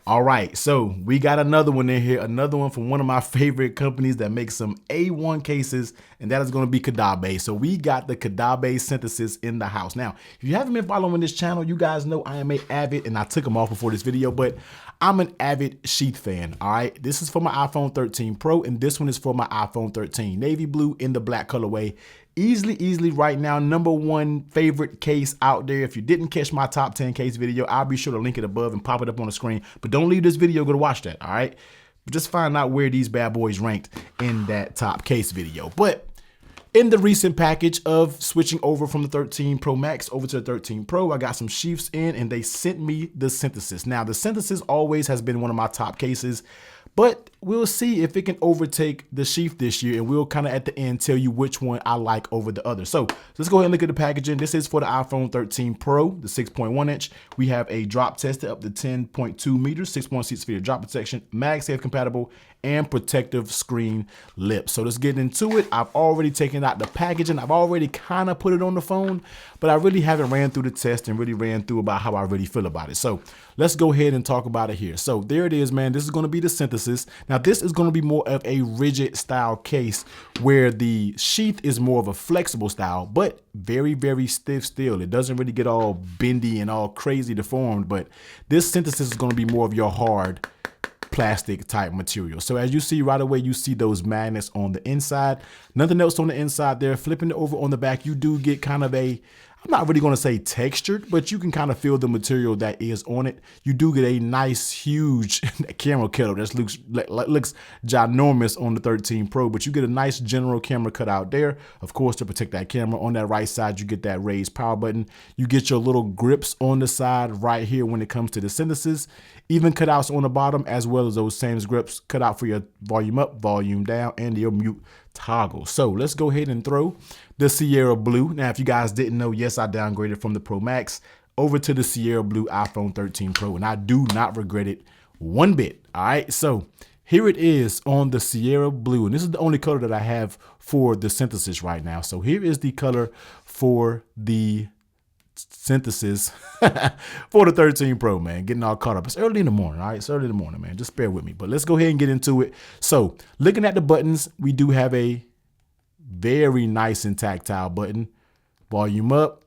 All right, so we got another one in here, another one from one of my favorite companies that makes some A1 cases, and that is going to be Caudabe. So we got the Caudabe Synthesis in the house. Now, if you haven't been following this channel, you guys know I am an avid, and I took them off before this video, but I'm an avid sheath fan, all right? This is for my iPhone 13 Pro, and this one is for my iPhone 13. Navy blue in the black colorway. Easily right now, #1 favorite case out there. If you didn't catch my top 10 case video, I'll be sure to link it above and pop it up on the screen. But don't leave this video, go to watch that, all right? But just find out where these bad boys ranked in that top case video. But in the recent package of switching over from the 13 Pro Max over to the 13 Pro, I got some sheaths in and they sent me the Synthesis. Now, the Synthesis always has been one of my top cases, but we'll see if it can overtake the sheath this year, and we'll kind of at the end tell you which one I like over the other. So let's go ahead and look at the packaging. This is for the iPhone 13 Pro, the 6.1 inch. We have a drop tested up to 10.2 meters, 6.6 feet of drop protection, MagSafe compatible, and protective screen lip. So let's get into it. I've already taken out the packaging. I've already kind of put it on the phone, but I really haven't ran through the test and really ran through about how I really feel about it. So let's go ahead and talk about it here. So there it is, man. This is going to be the Synthesis. Now this is going to be more of a rigid style case where the sheath is more of a flexible style, but very stiff still. It doesn't really get all bendy and all crazy deformed, but this Synthesis is going to be more of your hard plastic type material. So as you see right away, you see those magnets on the inside. Nothing else on the inside there. Flipping it over on the back, you do get kind of a, I'm not really going to say textured, but you can kind of feel the material that is on it. You do get a nice, huge camera kettle that looks ginormous on the 13 Pro, but you get a nice general camera cutout there, of course, to protect that camera. On that right side, you get that raised power button. You get your little grips on the side right here when it comes to the Synthesis. Even cutouts on the bottom, as well as those same grips cut out for your volume up, volume down, and your mute toggle. So let's go ahead and throw the Sierra Blue. Now, if you guys didn't know, yes, I downgraded from the Pro Max over to the Sierra Blue iPhone 13 Pro, and I do not regret it one bit. All right, so here it is on the Sierra Blue, and this is the only color that I have for the Synthesis right now. So here is the color for the Synthesis for the 13 Pro, man. Getting all caught up. It's early in the morning, all right? It's early in the morning, man. Just bear with me. But let's go ahead and get into it. So looking at the buttons, we do have a very nice and tactile button. Volume up,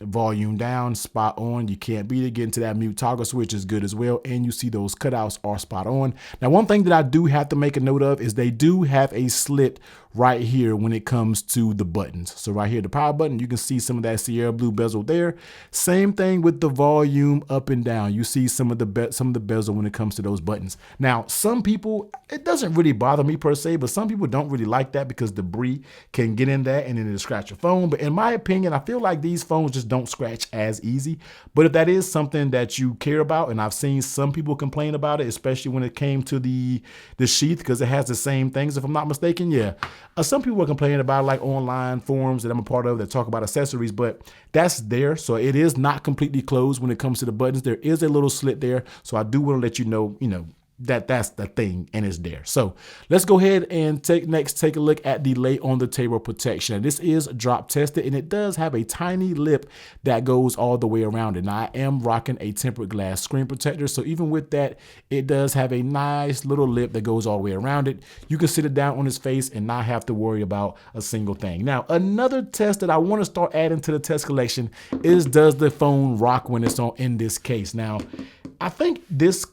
volume down, spot on. You can't beat it. Getting to that mute toggle switch is good as well. And you see those cutouts are spot on. Now, one thing that I do have to make a note of is they do have a slit right here when it comes to the buttons. So right here, the power button, you can see some of that Sierra Blue bezel there. Same thing with the volume up and down. You see some of the bezel when it comes to those buttons. Now, some people, it doesn't really bother me per se, but some people don't really like that because debris can get in there and then it'll scratch your phone. But in my opinion, I feel like these phones just don't scratch as easy. But if that is something that you care about, and I've seen some people complain about it, especially when it came to the sheath, because it has the same things, if I'm not mistaken, yeah. Some people are complaining about, like, online forums that I'm a part of that talk about accessories, but that's there. So it is not completely closed when it comes to the buttons. There is a little slit there. So I do want to let you know, that's the thing, and it's there. So let's go ahead and take a look at the lay on the table protection. This is drop tested, and it does have a tiny lip that goes all the way around it. Now, I am rocking a tempered glass screen protector, so even with that, it does have a nice little lip that goes all the way around it. You can sit it down on his face and not have to worry about a single thing. Now, another test that I want to start adding to the test collection is, does the phone rock when it's on in this case? Now, I think this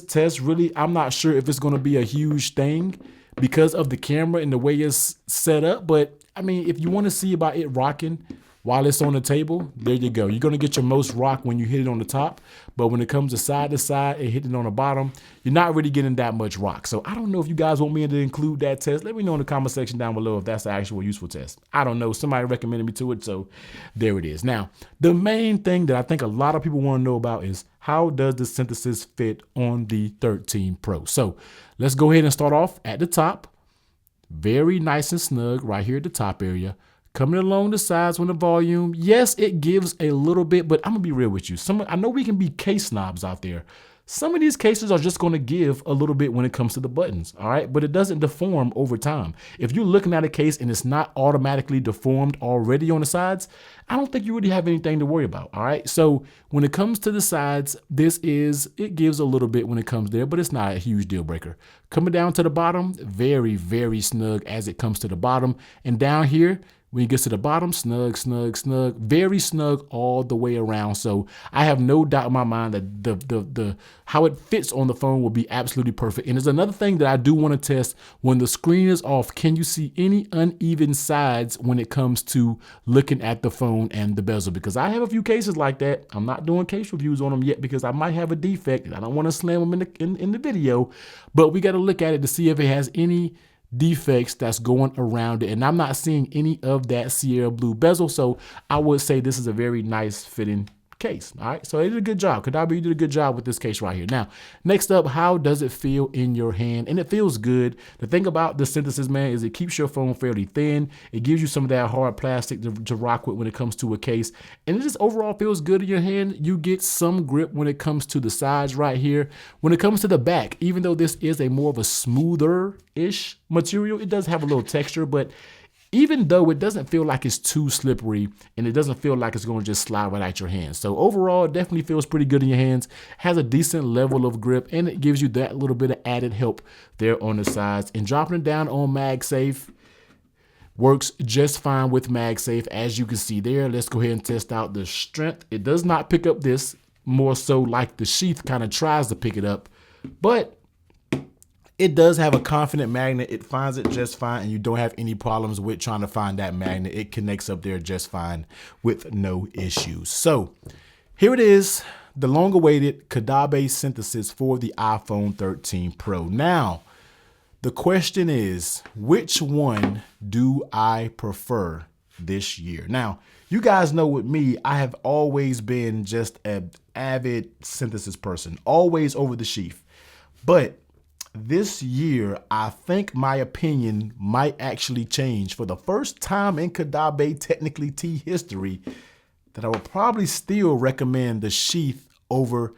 test really, I'm not sure if it's going to be a huge thing because of the camera and the way it's set up. But I mean, if you want to see about it rocking while it's on the table, there you go. You're going to get your most rock when you hit it on the top. But when it comes to side and hitting on the bottom, you're not really getting that much rock. So I don't know if you guys want me to include that test. Let me know in the comment section down below if that's the actual useful test. I don't know. Somebody recommended me to it, so there it is. Now, the main thing that I think a lot of people want to know about is, how does the Synthesis fit on the 13 Pro? So let's go ahead and start off at the top. Very nice and snug right here at the top area. Coming along the sides with the volume. Yes, it gives a little bit, but I'm gonna be real with you. I know we can be case snobs out there. some of these cases are just going to give a little bit when it comes to the buttons, all right? But it doesn't deform over time. If you're looking at a case and it's not automatically deformed already on the sides, I don't think you really have anything to worry about, all right? So when it comes to the sides, it gives a little bit when it comes there, but it's not a huge deal breaker. Coming down to the bottom, very, very snug as it comes to the bottom. And down here, when it gets to the bottom, snug, snug, snug, very snug all the way around. So I have no doubt in my mind that the how it fits on the phone will be absolutely perfect. And there's another thing that I do want to test. When the screen is off, can you see any uneven sides when it comes to looking at the phone and the bezel? Because I have a few cases like that. I'm not doing case reviews on them yet because I might have a defect and I don't want to slam them in the video. But we got to look at it to see if it has any defects that's going around it, and I'm not seeing any of that Sierra blue bezel, so I would say this is a very nice fitting case. All right, so it did a good job. Kadabe, you did a good job with this case right here. Now, next up, how does it feel in your hand? And it feels good. The thing about the Synthesis, man, is it keeps your phone fairly thin. It gives you some of that hard plastic to rock with when it comes to a case, and it just overall feels good in your hand. You get some grip when it comes to the sides right here. When it comes to the back, even though this is a more of a smoother-ish material, it does have a little texture, but even though it doesn't feel like it's too slippery and it doesn't feel like it's going to just slide right out your hands. So overall, it definitely feels pretty good in your hands, has a decent level of grip, and it gives you that little bit of added help there on the sides. And dropping it down on MagSafe works just fine with MagSafe, as you can see there. Let's go ahead and test out the strength. It does not pick up this, more so like the Sheath kind of tries to pick it up, but it does have a confident magnet. It finds it just fine, and you don't have any problems with trying to find that magnet. It connects up there just fine with no issues. So here it is, the long-awaited Caudabe Synthesis for the iPhone 13 Pro. Now, the question is, which one do I prefer this year? Now, you guys know with me, I have always been just an avid Synthesis person, always over the Sheath. But this year, I think my opinion might actually change for the first time in Kadabe technically T history, that I would probably still recommend the Sheath over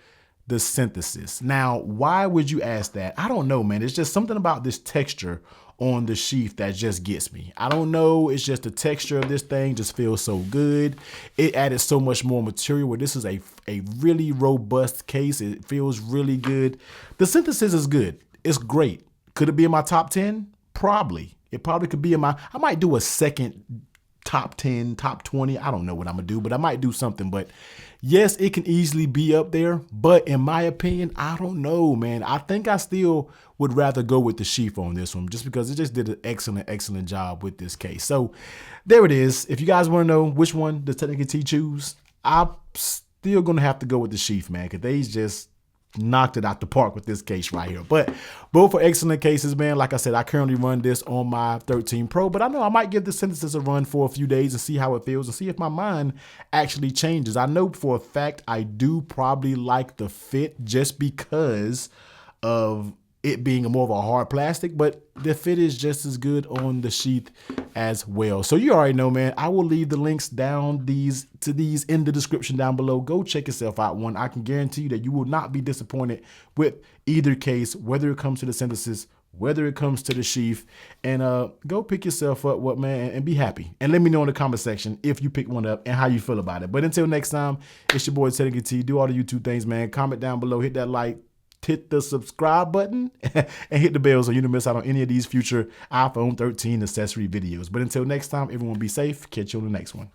the Synthesis. Now, why would you ask that? I don't know, man. It's just something about this texture on the Sheath that just gets me. I don't know. It's just the texture of this thing just feels so good. It added so much more material where this is a really robust case. It feels really good. The Synthesis is good. It's great. Could it be in my top 10? Probably. It probably could be in my, I might do a second top 10, top 20. I don't know what I'm gonna do, but I might do something. But yes, it can easily be up there. But in my opinion, I don't know, man. I think I still would rather go with the Sheath on this one, just because it just did an excellent job with this case. So there it is. If you guys want to know which one does Technical T choose, I'm still gonna have to go with the Sheath, man, because they just knocked it out the park with this case right here. But both are excellent cases, man. Like I said, I currently run this on my 13 Pro, but I know I might give the Synthesis a run for a few days and see how it feels and see if my mind actually changes. I know for a fact I do probably like the fit just because of it being more of a hard plastic, but the fit is just as good on the Sheath as well. So you already know, man. I will leave the links down to these in the description down below. Go check yourself out one. I can guarantee you that you will not be disappointed with either case, whether it comes to the Synthesis, whether it comes to the Sheath, and go pick yourself up, what man, and be happy. And let me know in the comment section if you pick one up and how you feel about it. But until next time, it's your boy Technical T. Do all the YouTube things, man. Comment down below, hit that like, hit the subscribe button, and hit the bell so you don't miss out on any of these future iPhone 13 accessory videos. But until next time, everyone be safe. Catch you on the next one.